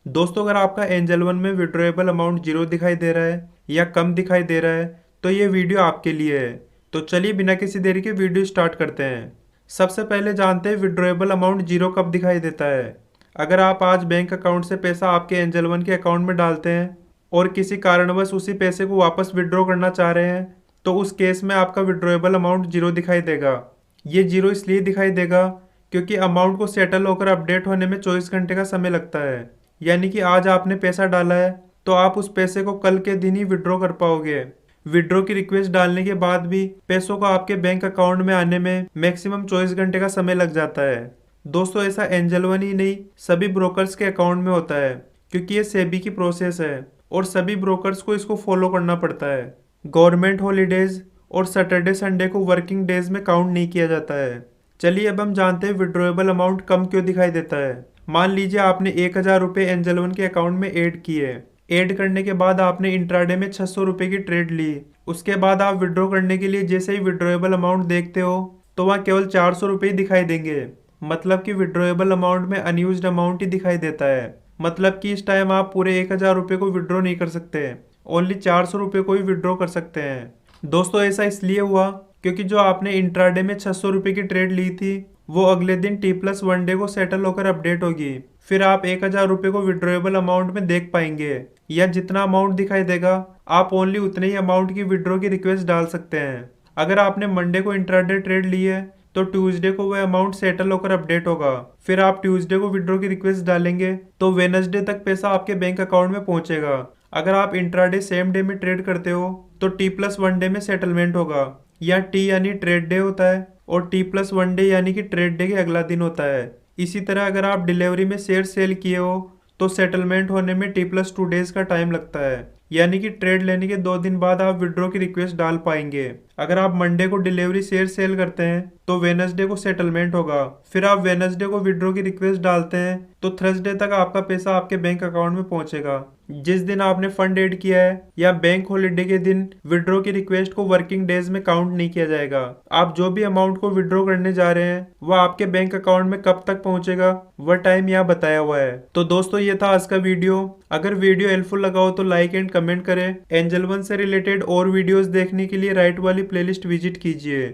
दोस्तों अगर आपका एंजल वन में विड्रॉएबल अमाउंट जीरो दिखाई दे रहा है या कम दिखाई दे रहा है तो ये वीडियो आपके लिए है। तो चलिए बिना किसी देरी के वीडियो स्टार्ट करते हैं। सबसे पहले जानते हैं विड्रॉएबल अमाउंट जीरो कब दिखाई देता है। अगर आप आज बैंक अकाउंट से पैसा आपके एंजल वन के अकाउंट में डालते हैं और किसी कारणवश उसी पैसे को वापस विड्रॉ करना चाह रहे हैं तो उस केस में आपका विड्रॉएबल अमाउंट जीरो दिखाई देगा। ये जीरो इसलिए दिखाई देगा क्योंकि अमाउंट को सेटल होकर अपडेट होने में 24 घंटे का समय लगता है। यानी कि आज आपने पैसा डाला है तो आप उस पैसे को कल के दिन ही विड्रॉ कर पाओगे। विड्रॉ की रिक्वेस्ट डालने के बाद भी पैसों को आपके बैंक अकाउंट में आने में मैक्सिमम 24 घंटे का समय लग जाता है। दोस्तों ऐसा एंजल वन ही नहीं सभी ब्रोकर्स के अकाउंट में होता है क्योंकि ये सेबी की प्रोसेस है और सभी ब्रोकर्स को इसको फॉलो करना पड़ता है। गवर्नमेंट हॉलीडेज और सैटरडे संडे को वर्किंग डेज में काउंट नहीं किया जाता है। चलिए अब हम जानते हैं विड्रॉएबल अमाउंट कम क्यों दिखाई देता है। मान लीजिए आपने 1000 रुपये एंजल वन के अकाउंट में ऐड किए। ऐड करने के बाद आपने इंट्राडे में 600 रुपये की ट्रेड ली। उसके बाद आप विड्रॉ करने के लिए जैसे ही विड्रॉएबल अमाउंट देखते हो तो वहाँ केवल 400 रुपये ही दिखाई देंगे। मतलब कि विड्रॉएबल अमाउंट में अनयूज्ड अमाउंट ही दिखाई देता है। मतलब कि इस टाइम आप पूरे 1000 रुपये को विड्रॉ नहीं कर सकते, ओनली 400 रुपये को ही विड्रॉ कर सकते हैं। दोस्तों ऐसा इसलिए हुआ क्योंकि जो आपने इंट्राडे में 600 रुपये की ट्रेड ली थी वो अगले दिन T+1 डे को सेटल होकर अपडेट होगी। फिर आप 1000 रुपये को विड्रॉएबल अमाउंट में देख पाएंगे या जितना अमाउंट दिखाई देगा आप ओनली उतने ही अमाउंट की विड्रॉ की रिक्वेस्ट डाल सकते हैं। अगर आपने मंडे को इंट्राडे ट्रेड ली है तो ट्यूसडे को वह अमाउंट सेटल होकर अपडेट होगा। फिर आप ट्यूसडे को विड्रॉ की रिक्वेस्ट डालेंगे तो वेडनेसडे तक पैसा आपके बैंक अकाउंट में पहुंचेगा। अगर आप इंट्राडे सेम डे में ट्रेड करते हो तो T+1 डे में सेटलमेंट होगा। या टी यानी ट्रेड डे होता है और T+1 डे यानी कि ट्रेड डे के अगला दिन होता है। इसी तरह अगर आप डिलीवरी में शेयर सेल किए हो तो सेटलमेंट होने में T+2 डेज का टाइम लगता है। यानी कि ट्रेड लेने के 2 दिन बाद आप विड्रॉ की रिक्वेस्ट डाल पाएंगे। अगर आप मंडे को डिलीवरी शेयर सेल करते हैं तो वेडनेसडे को सेटलमेंट होगा। फिर आप वेडनेसडे को विड्रॉ की रिक्वेस्ट डालते हैं तो थर्सडे तक आपका पैसा आपके बैंक अकाउंट में पहुंचेगा। जिस दिन आपने फंड ऐड किया है या बैंक हॉलीडे के दिन विड्रॉ की रिक्वेस्ट को वर्किंग डेज में काउंट नहीं किया जाएगा। आप जो भी अमाउंट को विड्रॉ करने जा रहे हैं वह आपके बैंक अकाउंट में कब तक पहुंचेगा वह टाइम यहाँ बताया हुआ है। तो दोस्तों ये था आज का वीडियो। अगर वीडियो हेल्पफुल लगा हो तो लाइक एंड कमेंट करें। एंजल वन से रिलेटेड और वीडियोस देखने के लिए राइट वाली प्लेलिस्ट विजिट कीजिए।